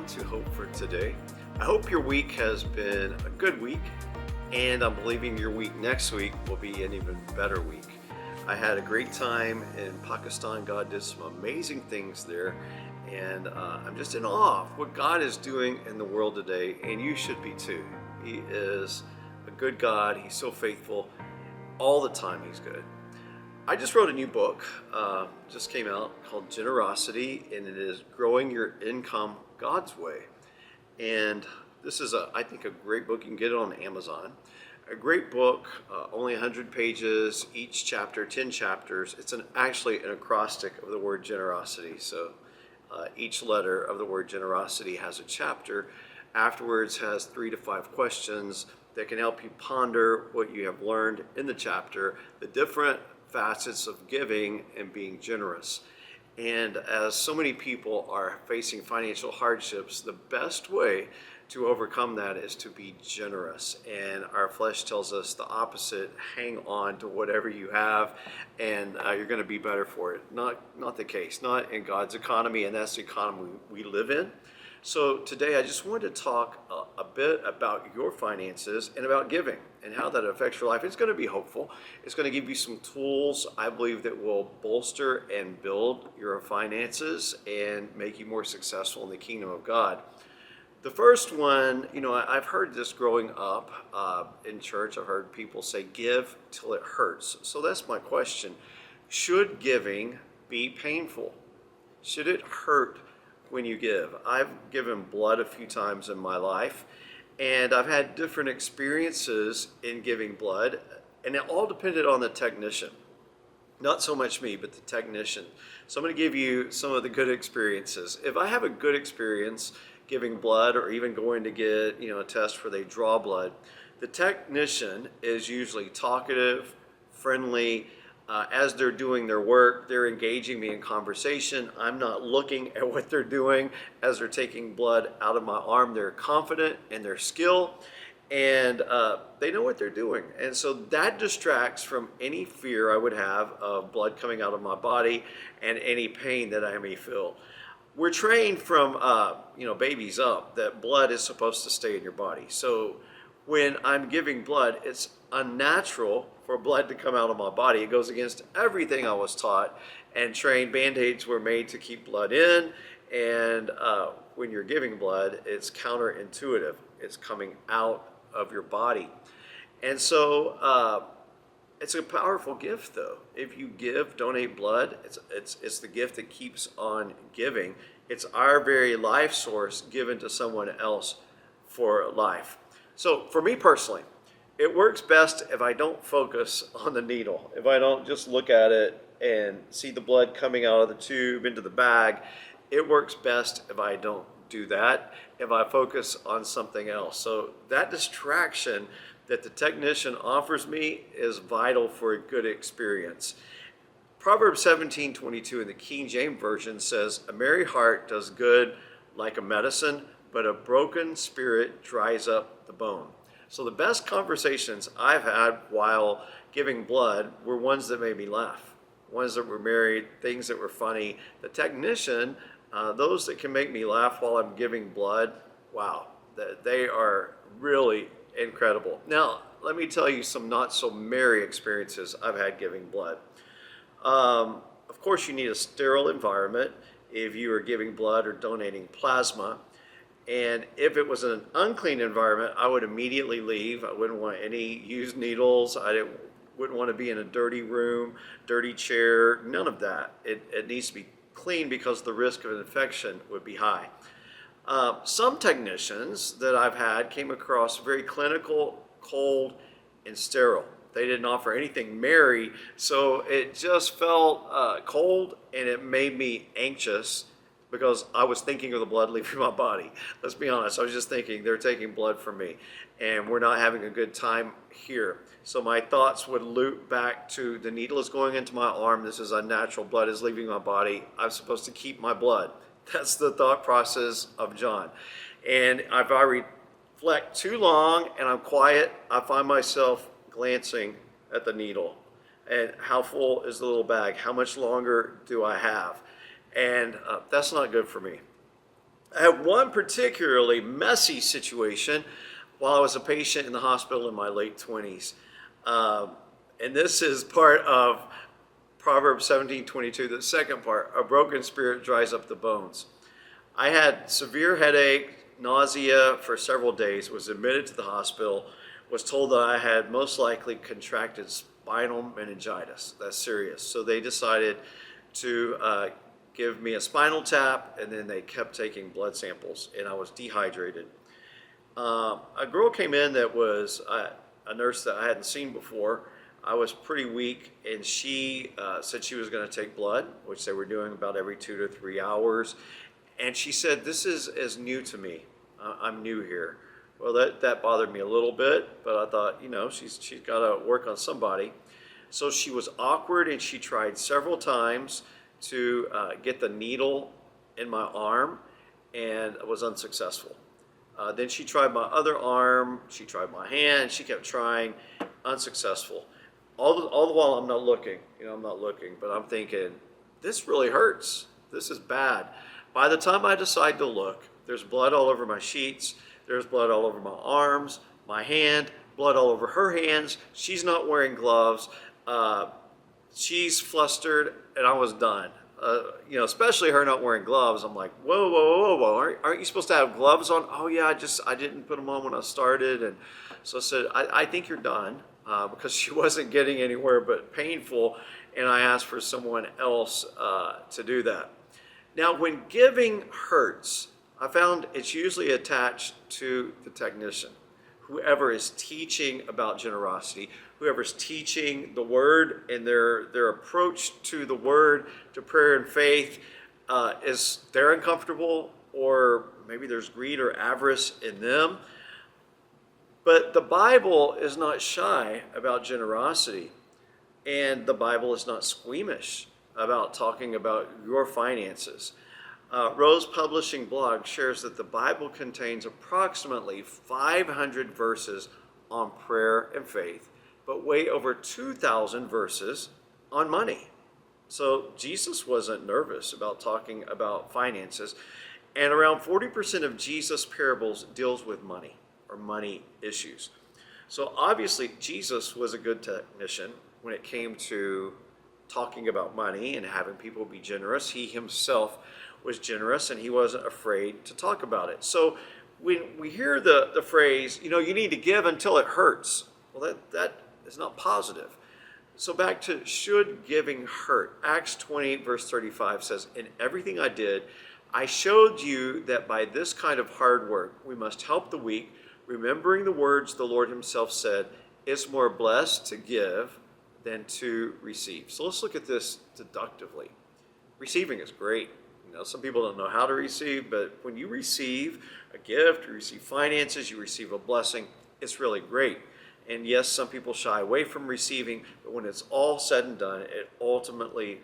to Hope for Today. I hope your week has been a good week, and I'm believing your week next week will be an even better week. I had a great time in Pakistan. God did some amazing things there, and I'm just in awe of what God is doing in the world today, and you should be too. He is a good God. He's so faithful. All the time, He's good. I just wrote a new book, just came out, called Generosity, and it is Growing Your Income God's Way. And this is, I think, a great book. You can get it on Amazon. A great book, only 100 pages, each chapter, 10 chapters. It's actually an acrostic of the word generosity. So each letter of the word generosity has a chapter. Afterwards has 3 to 5 questions that can help you ponder what you have learned in the chapter, the different facets of giving and being generous. And as so many people are facing financial hardships, the best way to overcome that is to be generous. And our flesh tells us the opposite: hang on to whatever you have, and you're going to be better for it. Not the case, not in God's economy, and that's the economy we live in. So today I just wanted to talk a bit about your finances and about giving and how that affects your life. It's going to be hopeful. It's going to give you some tools, I believe, that will bolster and build your finances and make you more successful in the kingdom of God. The first one, I've heard this growing up in church. I've heard people say, give till it hurts. So that's my question. Should giving be painful? Should it hurt when you give? I've given blood a few times in my life, and I've had different experiences in giving blood, and it all depended on the technician. Not so much me, but the technician. So I'm going to give you some of the good experiences. If I have a good experience giving blood, or even going to get a test where they draw blood, the technician is usually talkative, friendly. As they're doing their work, they're engaging me in conversation. I'm not looking at what they're doing as they're taking blood out of my arm. They're confident in their skill, and they know what they're doing. And so that distracts from any fear I would have of blood coming out of my body and any pain that I may feel. We're trained from babies up that blood is supposed to stay in your body. So when I'm giving blood, it's unnatural for blood to come out of my body. It goes against everything I was taught and trained. Band-Aids were made to keep blood in, and when you're giving blood, it's counterintuitive. It's coming out of your body. And so it's a powerful gift, though. If you donate blood, it's the gift that keeps on giving. It's our very life source given to someone else for life. So for me personally, it works best if I don't focus on the needle, if I don't just look at it and see the blood coming out of the tube into the bag. It works best if I don't do that, if I focus on something else. So that distraction that the technician offers me is vital for a good experience. Proverbs 17:22 in the King James Version says, "A merry heart does good like a medicine, but a broken spirit dries up the bone." So the best conversations I've had while giving blood were ones that made me laugh, ones that were merry, things that were funny. The technician, those that can make me laugh while I'm giving blood, wow, they are really incredible. Now, let me tell you some not so merry experiences I've had giving blood. Of course, you need a sterile environment if you are giving blood or donating plasma. And if it was an unclean environment, I would immediately leave. I wouldn't want any used needles. Wouldn't want to be in a dirty room, dirty chair, none of that. It needs to be clean because the risk of infection would be high. Some technicians that I've had came across very clinical, cold, and sterile. They didn't offer anything merry, so it just felt cold, and it made me anxious because I was thinking of the blood leaving my body. Let's be honest, I was just thinking they're taking blood from me and we're not having a good time here. So my thoughts would loop back to the needle is going into my arm, this is unnatural, blood is leaving my body, I'm supposed to keep my blood. That's the thought process of John. And if I reflect too long and I'm quiet, I find myself glancing at the needle. And how full is the little bag? How much longer do I have? And that's not good for me. I had one particularly messy situation while I was a patient in the hospital in my late 20s. Um, and this is part of Proverbs 17:22, the second part, a broken spirit dries up the bones. I had severe headache, nausea for several days, was admitted to the hospital, was told that I had most likely contracted spinal meningitis. That's serious. So they decided to give me a spinal tap, and then they kept taking blood samples, and I was dehydrated. A girl came in that was a nurse that I hadn't seen before. I was pretty weak, and she said she was going to take blood, which they were doing about every 2 to 3 hours. And she said, "This is new to me. I'm new here." Well, that bothered me a little bit, but I thought, she's got to work on somebody. So she was awkward, and she tried several times to get the needle in my arm, and was unsuccessful. Then she tried my other arm, she tried my hand, she kept trying, unsuccessful. All the while I'm not looking, but I'm thinking, this really hurts. This is bad. By the time I decide to look, there's blood all over my sheets, there's blood all over my arms, my hand, blood all over her hands. She's not wearing gloves. She's flustered, and I was done. Especially her not wearing gloves. I'm like, whoa, whoa, whoa, whoa! Aren't you supposed to have gloves on? Oh yeah, I didn't put them on when I started, and so I said, I think you're done, because she wasn't getting anywhere but painful, and I asked for someone else to do that. Now, when giving hurts, I found it's usually attached to the technician, whoever is teaching about generosity, whoever's teaching the word, and their approach to the word, to prayer and faith, is they're uncomfortable, or maybe there's greed or avarice in them. But the Bible is not shy about generosity, and the Bible is not squeamish about talking about your finances. Rose Publishing Blog shares that the Bible contains approximately 500 verses on prayer and faith, but way over 2,000 verses on money. So Jesus wasn't nervous about talking about finances, and around 40% of Jesus' parables deals with money or money issues. So obviously Jesus was a good technician when it came to talking about money and having people be generous. He himself was generous, and he wasn't afraid to talk about it. So when we hear the phrase, you need to give until it hurts, well, that is not positive. So back to, should giving hurt? Acts 28 verse 35 says, "In everything I did, I showed you that by this kind of hard work, we must help the weak, remembering the words the Lord himself said, it's more blessed to give than to receive." So let's look at this deductively. Receiving is great. Some people don't know how to receive, but when you receive a gift, you receive finances, you receive a blessing, it's really great. And yes, some people shy away from receiving, but when it's all said and done, it ultimately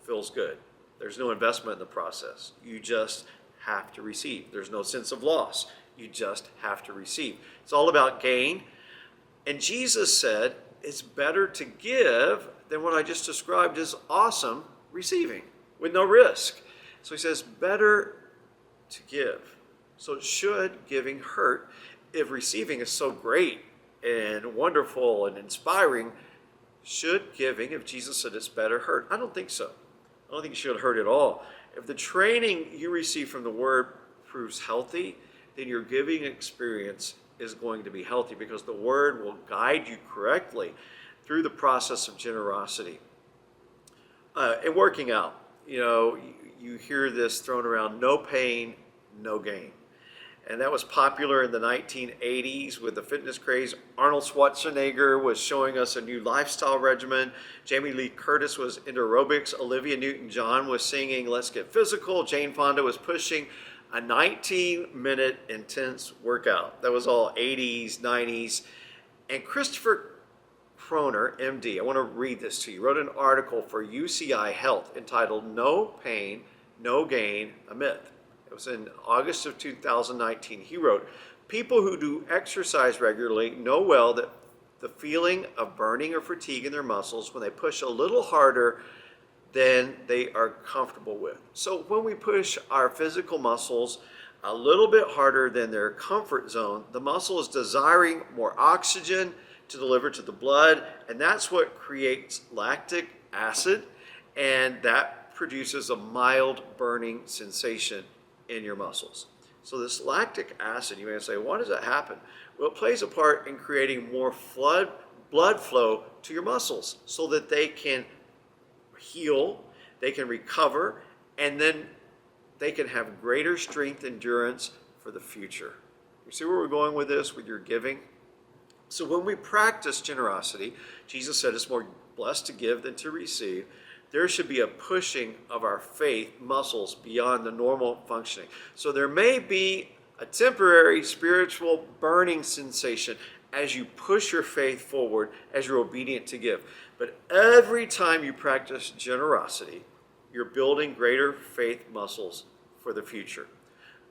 feels good. There's no investment in the process. You just have to receive. There's no sense of loss. You just have to receive. It's all about gain. And Jesus said, it's better to give than what I just described as awesome receiving with no risk. So he says, better to give. So should giving hurt? If receiving is so great and wonderful and inspiring, should giving, if Jesus said it's better, hurt? I don't think so. I don't think it should hurt at all. If the training you receive from the word proves healthy, then your giving experience is going to be healthy, because the word will guide you correctly through the process of generosity. And working out, you hear this thrown around, no pain, no gain. And that was popular in the 1980s with the fitness craze. Arnold Schwarzenegger was showing us a new lifestyle regimen. Jamie Lee Curtis was into aerobics. Olivia Newton-John was singing Let's Get Physical. Jane Fonda was pushing a 19-minute intense workout. That was all 80s, 90s. And Christopher Kroner, MD, I want to read this to you, wrote an article for UCI Health entitled No Pain, No Gain, a Myth. It was in August of 2019. He wrote, people who do exercise regularly know well that the feeling of burning or fatigue in their muscles when they push a little harder than they are comfortable with. So when we push our physical muscles, a little bit harder than their comfort zone, the muscle is desiring more oxygen to deliver to the blood, and that's what creates lactic acid, and that produces a mild burning sensation in your muscles. So this lactic acid, you may say, why does that happen? Well, it plays a part in creating more blood flow to your muscles so that they can heal, they can recover, and then they can have greater strength endurance for the future. You see where we're going with this, with your giving? So when we practice generosity, Jesus said it's more blessed to give than to receive. There should be a pushing of our faith muscles beyond the normal functioning. So there may be a temporary spiritual burning sensation as you push your faith forward, as you're obedient to give. But every time you practice generosity, you're building greater faith muscles for the future.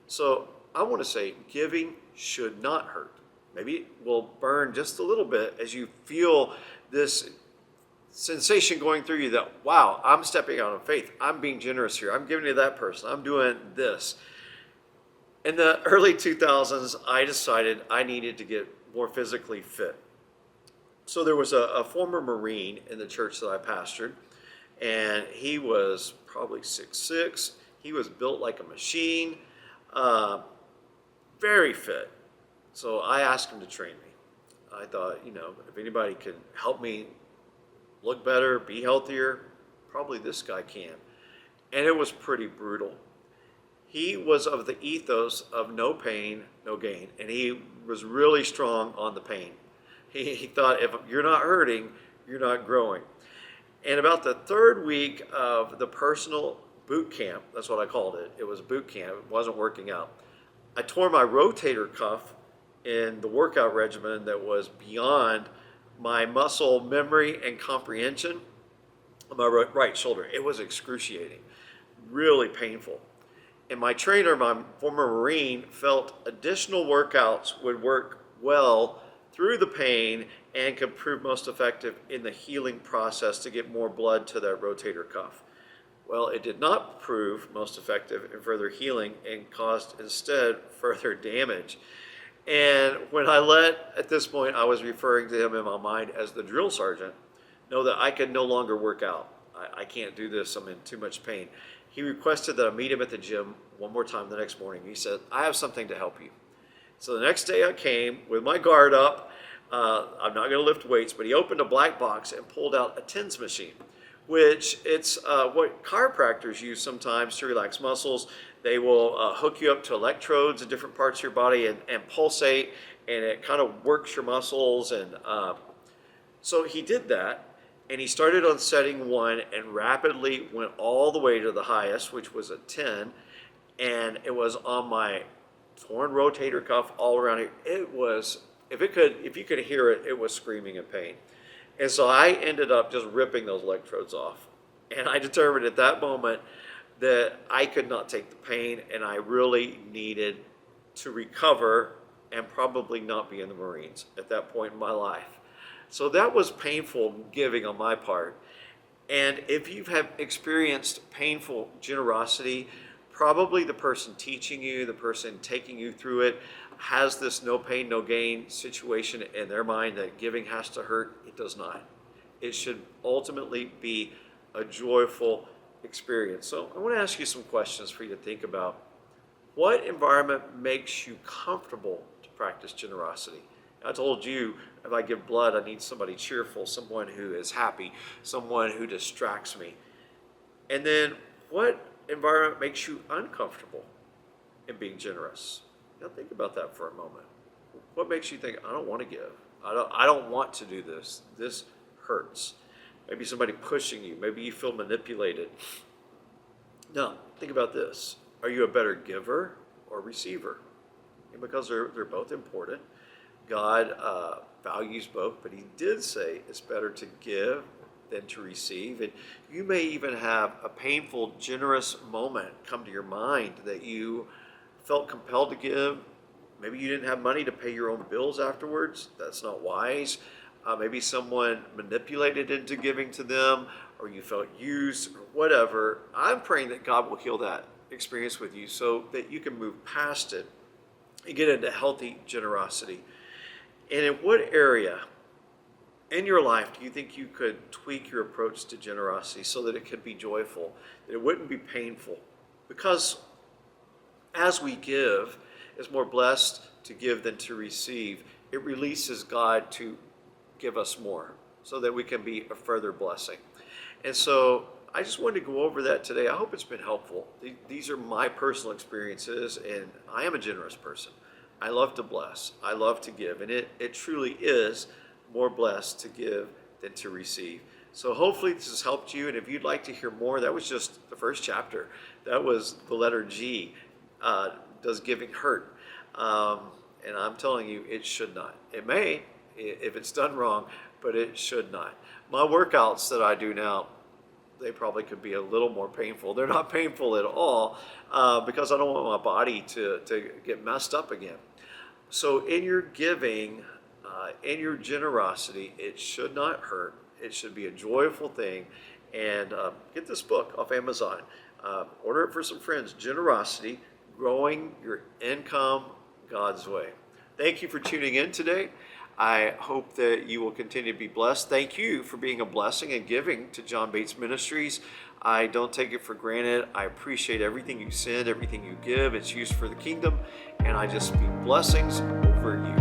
So I want to say giving should not hurt. Maybe it will burn just a little bit as you feel this sensation going through you that, wow, I'm stepping out of faith. I'm being generous here. I'm giving to that person. I'm doing this. In the early 2000s, I decided I needed to get more physically fit. So there was a former Marine in the church that I pastored, and he was probably 6'6". He was built like a machine, very fit. So I asked him to train me. I thought, if anybody can help me look better, be healthier, probably this guy can. And it was pretty brutal. He was of the ethos of no pain, no gain. And he was really strong on the pain. He thought, if you're not hurting, you're not growing. And about the third week of the personal boot camp, that's what I called it. It was a boot camp. It wasn't working out. I tore my rotator cuff in the workout regimen that was beyond my muscle memory and comprehension on my right shoulder. It was excruciating, really painful. And my trainer, my former Marine, felt additional workouts would work well through the pain and could prove most effective in the healing process to get more blood to that rotator cuff. Well, it did not prove most effective in further healing and caused instead further damage. And when at this point, I was referring to him in my mind as the drill sergeant, know that I could no longer work out. I can't do this. I'm in too much pain. He requested that I meet him at the gym one more time the next morning. He said, I have something to help you. So the next day I came with my guard up. I'm not going to lift weights, but he opened a black box and pulled out a TENS machine, which it's what chiropractors use sometimes to relax muscles. They will hook you up to electrodes in different parts of your body and pulsate, and it kind of works your muscles. And so he did that, and he started on setting 1 and rapidly went all the way to the highest, which was a 10, and it was on my torn rotator cuff all around here. It was, if you could hear it, it was screaming in pain. And so I ended up just ripping those electrodes off. And I determined at that moment that I could not take the pain, and I really needed to recover and probably not be in the Marines at that point in my life. So that was painful giving on my part. And if you have experienced painful generosity, probably the person teaching you, the person taking you through it, has this no pain, no gain situation in their mind that giving has to hurt. It does not. It should ultimately be a joyful experience. So I want to ask you some questions for you to think about. What environment makes you comfortable to practice generosity? I told you, if I give blood, I need somebody cheerful, someone who is happy, someone who distracts me. And then what environment makes you uncomfortable in being generous? Now think about that for a moment. What makes you think, I don't want to give? I don't want to do this. This hurts. Maybe somebody pushing you. Maybe you feel manipulated. Now, think about this. Are you a better giver or receiver? And because they're both important. God values both, but he did say it's better to give than to receive. And you may even have a painful, generous moment come to your mind that you felt compelled to give. Maybe you didn't have money to pay your own bills afterwards. That's not wise. Maybe someone manipulated into giving to them, or you felt used, or whatever. I'm praying that God will heal that experience with you so that you can move past it and get into healthy generosity. And in what area in your life do you think you could tweak your approach to generosity so that it could be joyful, that it wouldn't be painful? Because as we give, it's more blessed to give than to receive. It releases God to give us more so that we can be a further blessing. And so I just wanted to go over that today. I hope it's been helpful. These are my personal experiences, and I am a generous person. I love to bless. I love to give, and it truly is more blessed to give than to receive. So hopefully this has helped you, and if you'd like to hear more, that was just the first chapter. That was the letter G. Does giving hurt? And I'm telling you, it should not. It may, if it's done wrong, but it should not. My workouts that I do now, they probably could be a little more painful. They're not painful at all because I don't want my body to get messed up again. So in your giving, in your generosity, it should not hurt. It should be a joyful thing. And get this book off Amazon. Order it for some friends. Generosity, Growing Your Income God's Way. Thank you for tuning in today. I hope that you will continue to be blessed. Thank you for being a blessing and giving to John Bates Ministries. I don't take it for granted. I appreciate everything you send, everything you give. It's used for the kingdom, and I just speak blessings over you.